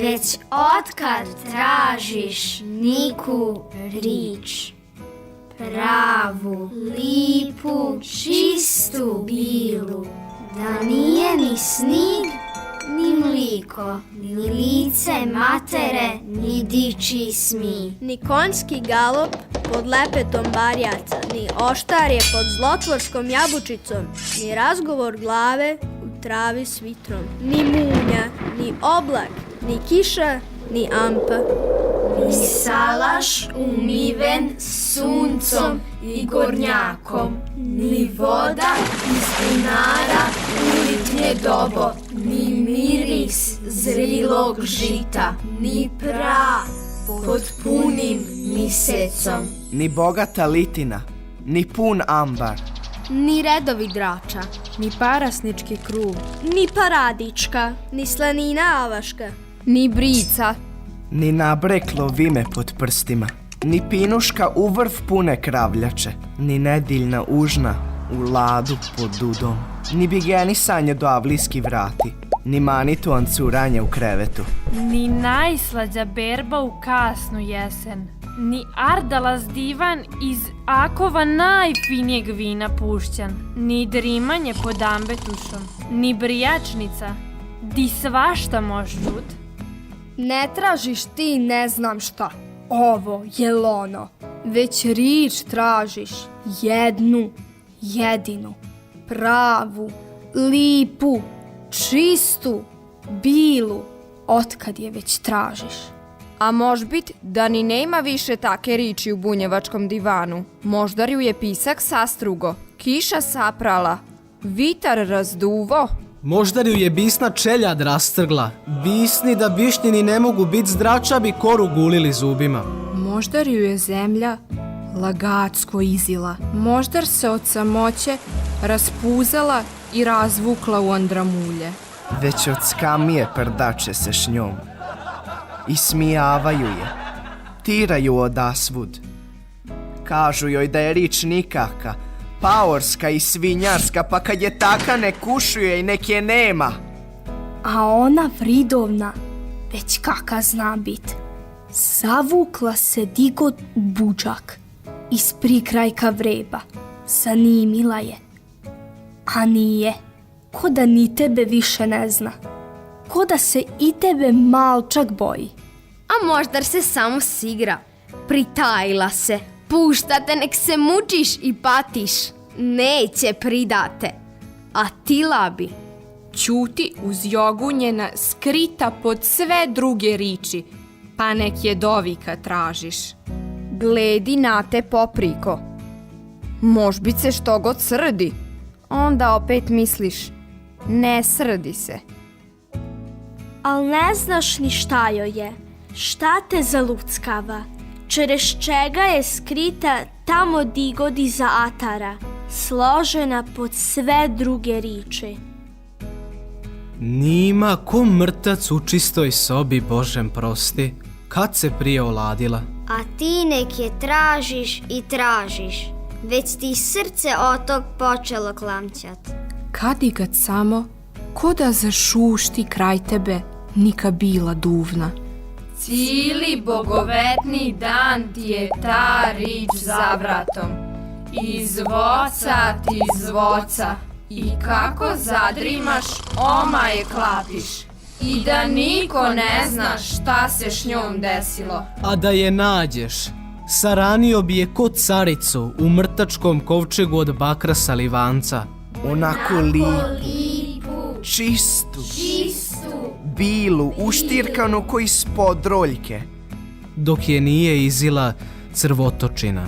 već otkad tražiš niku rič, pravu, lipu, čistu, bilu, da nije ni snig, ni mliko, ni lice matere, ni dičiji smi. Ni konjski galop pod lepetom barjaca, ni oštarje pod zlotvorskom jabučicom, ni razgovor glave u travi s vitrom, ni munja, ni oblak, ni kiša, ni ampa. Ni salaš umiven suncom i gornjakom, ni voda iz bunara ulitnje dobo, ni miris zrilog žita, ni pra pod punim misecom. Ni bogata litina, ni pun ambar, Ni redovi drača, ni parasnički krug, ni paradička, ni slanina avaška, ni brica, ni nabreklo vime pod prstima, ni pinuška u vrv pune kravljače, ni nediljna užna u ladu pod dudom, ni bigenisanje do avlijski vrati, ni manituan curanje u krevetu. Ni najslađa berba u kasnu jesen, ni ardalas divan iz akova najfinijeg vina pušćan, ni drimanje pod ambetušom, ni brijačnica, di svašta moš čut. ne tražiš ti ne znam šta, ovo jel ono, već rič tražiš, jednu, jedinu, pravu, lipu, čistu, bilu, otkad je već tražiš. A možbit da ni nema više take riči u bunjevačkom divanu. Možda ju je pisak sastrugo, kiša saprala, vitar razduvo. Možda ju je bisna čeljad rastrgla, bisni da bišnjini ne mogu bit zdrača bi koru gulili zubima. Moždar ju je zemlja lagacko izila, moždar se od samoće raspuzala i razvukla u andramulje. Već od skamije prdače se s njom. Ismijavaju je, tiraju odasvud. Kažu joj da je rič nikaka, paorska i svinjarska, pa kad je taka ne kušuje i nek je nema. A ona vridovna, već kaka zna bit, zavukla se digo u buđak, iz prikrajka vreba, zanimila je. A nije, ko da ni tebe više ne zna, ko da se i tebe malčak boji. a možda se samo sigra. Pritajila se, puštate nek se mučiš i patiš, neće pridate, a tila bi. Ćuti uz jogunjena skrita pod sve druge riči, pa nek je dovika tražiš. Gledi na te popriko. Možbit se što god srdi. Onda opet misliš, ne srdi se. Al ne znaš ni šta joj je, šta te zaluckava, čereš čega je skrita tamo digodi za atara, složena pod sve druge riči. Nima ko mrtac u čistoj sobi, Božem prosti, kad se prije oladila. A ti nek je tražiš i tražiš, već ti srce od tog počelo klamćat. Kadigat samo, ko da zašušti kraj tebe, nika bila duvna. Cili bogovetni dan ti je ta rič za vratom. Iz voca ti zvoca i kako zadrimaš, oma je klapiš. I da niko ne zna šta se s njom desilo. A da je nađeš, saranio bi je ko caricu u mrtačkom kovčegu od bakra salivanca. Onako lipu, čistu, bilu, uštirkanu ko ispod roljke. Dok je nije izila crvotočina.